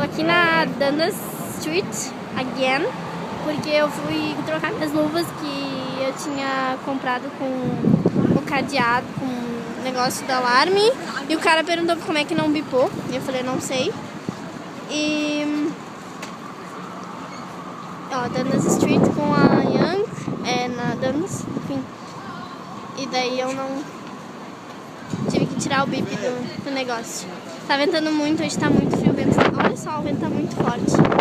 Tô aqui na Dundas Street again, porque eu fui trocar as luvas que eu tinha comprado com o cadeado, com o negócio do alarme. E o cara perguntou como é que não bipou. E eu falei, não sei. E... ó, Dundas Street com a Young, na Dundas, enfim. E daí eu não... tive que tirar o bip do negócio. Tá ventando muito, hoje tá muito frio. Olha só, o vento tá muito forte.